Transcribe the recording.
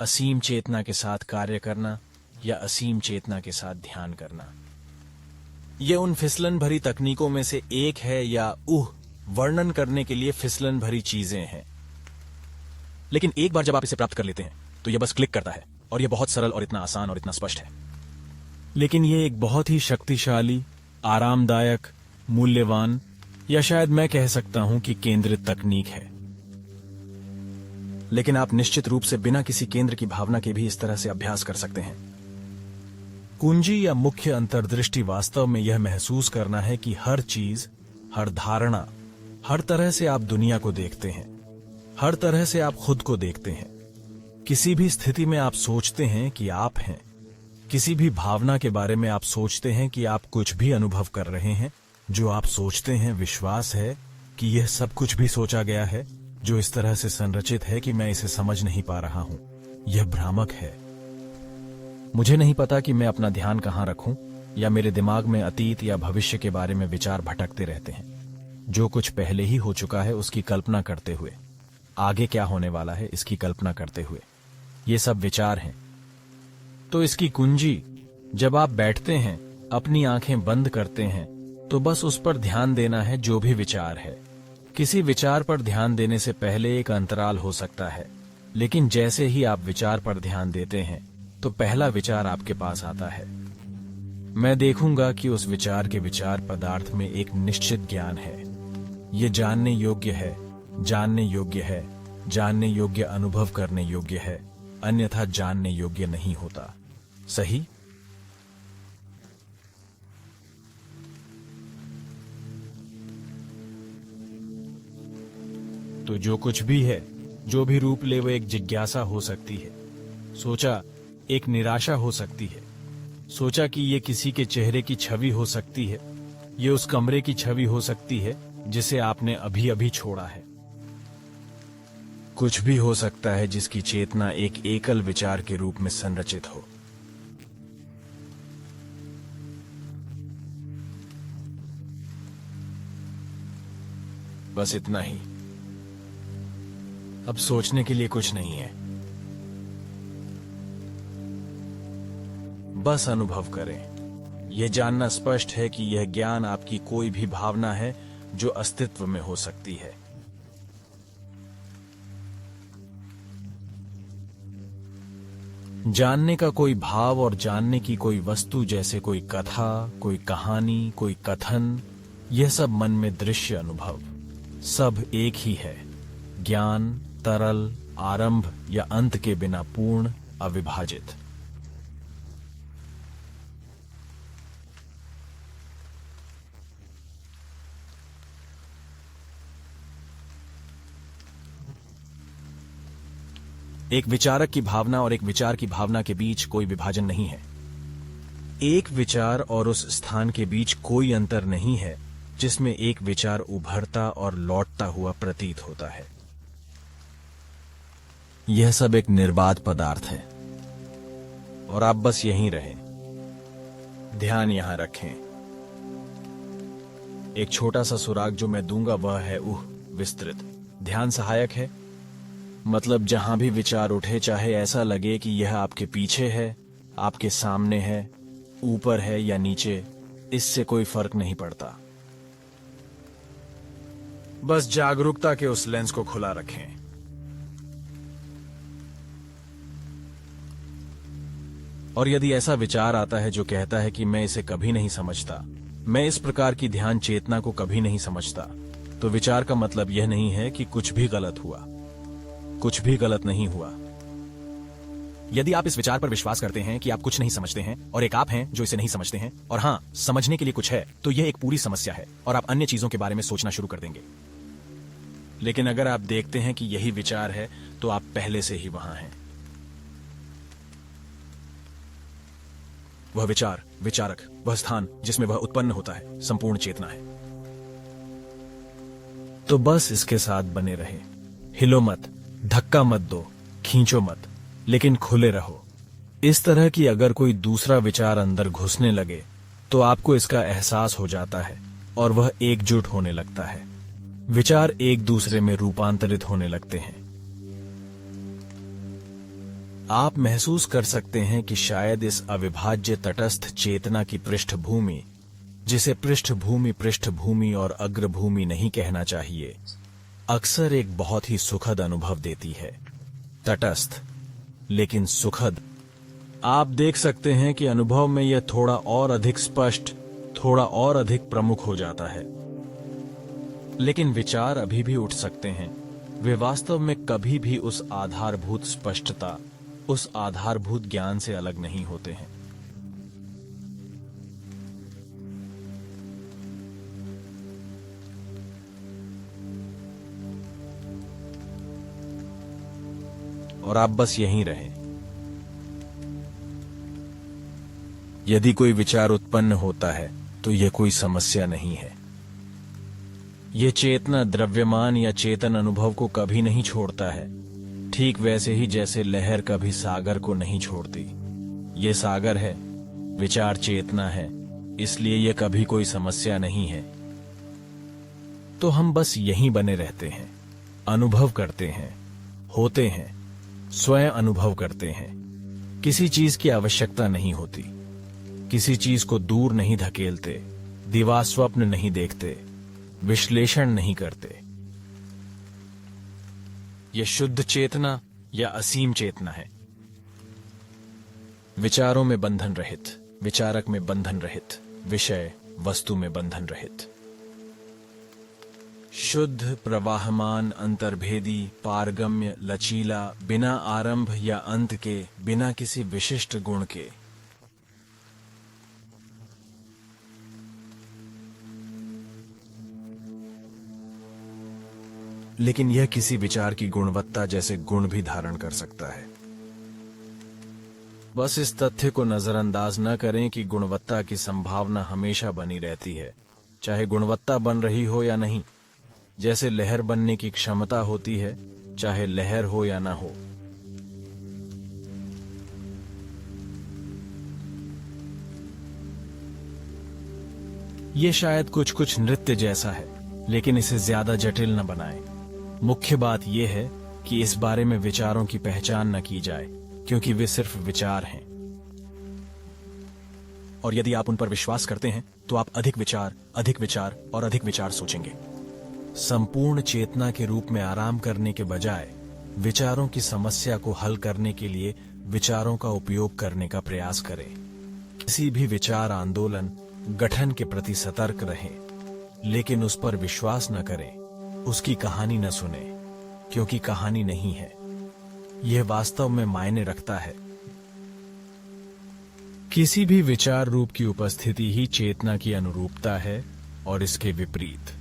असीम चेतना के साथ कार्य करना या असीम चेतना के साथ ध्यान करना। यह उन फिसलन भरी तकनीकों में से एक है या वर्णन करने के लिए फिसलन भरी चीजें हैं। लेकिन एक बार जब आप इसे प्राप्त कर लेते हैं तो यह बस क्लिक करता है और यह बहुत सरल और इतना आसान और इतना स्पष्ट है। लेकिन यह एक बहुत ही शक्तिशाली, आरामदायक, मूल्यवान या शायद मैं कह सकता हूं कि केंद्रित तकनीक है। लेकिन आप निश्चित रूप से बिना किसी केंद्र की भावना के भी इस तरह से अभ्यास कर सकते हैं। कुंजी या मुख्य अंतर्दृष्टि वास्तव में यह महसूस करना है कि हर चीज, हर धारणा, हर तरह से आप दुनिया को देखते हैं, हर तरह से आप खुद को देखते हैं। किसी भी स्थिति में आप सोचते हैं कि आप हैं। किसी भी भावना के बारे में आप सोचते हैं कि आप कुछ भी अनुभव कर रहे हैं। जो आप सोचते हैं विश्वास है कि यह सब कुछ भी सोचा गया है, जो इस तरह से संरचित है कि मैं इसे समझ नहीं पा रहा हूं। यह भ्रामक है। मुझे नहीं पता कि मैं अपना ध्यान कहां रखूं, या मेरे दिमाग में अतीत या भविष्य के बारे में विचार भटकते रहते हैं। जो कुछ पहले ही हो चुका है उसकी कल्पना करते हुए, आगे क्या होने वाला है इसकी कल्पना करते हुए, ये सब विचार हैं। तो इसकी कुंजी, जब आप बैठते हैं, अपनी आंखें बंद करते हैं, तो बस उस पर ध्यान देना है जो भी विचार है। किसी विचार पर ध्यान देने से पहले एक अंतराल हो सकता है, लेकिन जैसे ही आप विचार पर ध्यान देते हैं तो पहला विचार आपके पास आता है। मैं देखूंगा कि उस विचार के विचार पदार्थ में एक निश्चित ज्ञान है। ये जानने योग्य है, जानने योग्य है, जानने योग्य, अनुभव करने योग्य है, अन्यथा जानने योग्य नहीं होता। सही? तो जो कुछ भी है, जो भी रूप ले, वो एक जिज्ञासा हो सकती है। सोचा, एक निराशा हो सकती है। सोचा कि ये किसी के चेहरे की छवि हो सकती है। ये उस कमरे की छवि हो सकती है जिसे आपने अभी अभी छोड़ा है। कुछ भी हो सकता है जिसकी चेतना एक एकल विचार के रूप में संरचित हो। बस इतना ही। अब सोचने के लिए कुछ नहीं है। बस अनुभव करें। यह जानना स्पष्ट है कि यह ज्ञान आपकी कोई भी भावना है जो अस्तित्व में हो सकती है। जानने का कोई भाव और जानने की कोई वस्तु, जैसे कोई कथा, कोई कहानी, कोई कथन, यह सब मन में दृश्य अनुभव, सब एक ही है। ज्ञान तरल, आरंभ या अंत के बिना पूर्ण, अविभाजित। एक विचारक की भावना और एक विचार की भावना के बीच कोई विभाजन नहीं है। एक विचार और उस स्थान के बीच कोई अंतर नहीं है जिसमें एक विचार उभरता और लौटता हुआ प्रतीत होता है। यह सब एक निर्बाध पदार्थ है और आप बस यहीं रहें। ध्यान यहां रखें। एक छोटा सा सुराग जो मैं दूंगा वह है विस्तृत। ध्यान सहायक है, मतलब जहां भी विचार उठे, चाहे ऐसा लगे कि यह आपके पीछे है, आपके सामने है, ऊपर है या नीचे, इससे कोई फर्क नहीं पड़ता। बस जागरूकता के उस लेंस को खुला रखें। और यदि ऐसा विचार आता है जो कहता है कि मैं इसे कभी नहीं समझता, मैं इस प्रकार की ध्यान चेतना को कभी नहीं समझता, तो विचार का मतलब यह नहीं है कि कुछ भी गलत हुआ। कुछ भी गलत नहीं हुआ। यदि आप इस विचार पर विश्वास करते हैं कि आप कुछ नहीं समझते हैं और एक आप हैं जो इसे नहीं समझते हैं, और हां, समझने के लिए कुछ है, तो यह एक पूरी समस्या है और आप अन्य चीजों के बारे में सोचना शुरू कर देंगे। लेकिन अगर आप देखते हैं कि यही विचार है, तो आप पहले से ही वहां हैं। वह विचार, विचारक, वह स्थान जिसमें वह उत्पन्न होता है, संपूर्ण चेतना है। तो बस इसके साथ बने रहे। हिलो मत, धक्का मत दो, खींचो मत, लेकिन खुले रहो। इस तरह कि अगर कोई दूसरा विचार अंदर घुसने लगे तो आपको इसका एहसास हो जाता है और वह एकजुट होने लगता है। विचार एक दूसरे में रूपांतरित होने लगते हैं। आप महसूस कर सकते हैं कि शायद इस अविभाज्य तटस्थ चेतना की पृष्ठभूमि, जिसे पृष्ठभूमि और अग्रभूमि नहीं कहना चाहिए, अक्सर एक बहुत ही सुखद अनुभव देती है। तटस्थ लेकिन सुखद। आप देख सकते हैं कि अनुभव में यह थोड़ा और अधिक स्पष्ट, थोड़ा और अधिक प्रमुख हो जाता है। लेकिन विचार अभी भी उठ सकते हैं। वे वास्तव में कभी भी उस आधारभूत स्पष्टता, उस आधारभूत ज्ञान से अलग नहीं होते हैं। और आप बस यहीं रहें। यदि कोई विचार उत्पन्न होता है तो यह कोई समस्या नहीं है। यह चेतना द्रव्यमान या चेतन अनुभव को कभी नहीं छोड़ता है, ठीक वैसे ही जैसे लहर कभी सागर को नहीं छोड़ती। यह सागर है, विचार चेतना है, इसलिए यह कभी कोई समस्या नहीं है। तो हम बस यहीं बने रहते हैं, अनुभव करते हैं, होते हैं, स्वयं अनुभव करते हैं। किसी चीज की आवश्यकता नहीं होती, किसी चीज को दूर नहीं धकेलते, दिवा स्वप्न नहीं देखते, विश्लेषण नहीं करते। यह शुद्ध चेतना या असीम चेतना है। विचारों में बंधन रहित, विचारक में बंधन रहित, विषय वस्तु में बंधन रहित। शुद्ध, प्रवाहमान, अंतर्भेदी, पारगम्य, लचीला, बिना आरंभ या अंत के, बिना किसी विशिष्ट गुण के। लेकिन यह किसी विचार की गुणवत्ता जैसे गुण भी धारण कर सकता है। बस इस तथ्य को नजरअंदाज न करें कि गुणवत्ता की संभावना हमेशा बनी रहती है, चाहे गुणवत्ता बन रही हो या नहीं। जैसे लहर बनने की क्षमता होती है, चाहे लहर हो या ना हो। यह शायद कुछ नृत्य जैसा है, लेकिन इसे ज्यादा जटिल न बनाएं। मुख्य बात यह है कि इस बारे में विचारों की पहचान न की जाए, क्योंकि वे सिर्फ विचार हैं। और यदि आप उन पर विश्वास करते हैं तो आप अधिक विचार और अधिक विचार सोचेंगे। संपूर्ण चेतना के रूप में आराम करने के बजाय विचारों की समस्या को हल करने के लिए विचारों का उपयोग करने का प्रयास करें। किसी भी विचार आंदोलन, गठन के प्रति सतर्क रहें, लेकिन उस पर विश्वास न करें। उसकी कहानी न सुने, क्योंकि कहानी नहीं है। यह वास्तव में मायने रखता है। किसी भी विचार रूप की उपस्थिति ही चेतना की अनुरूपता है और इसके विपरीत।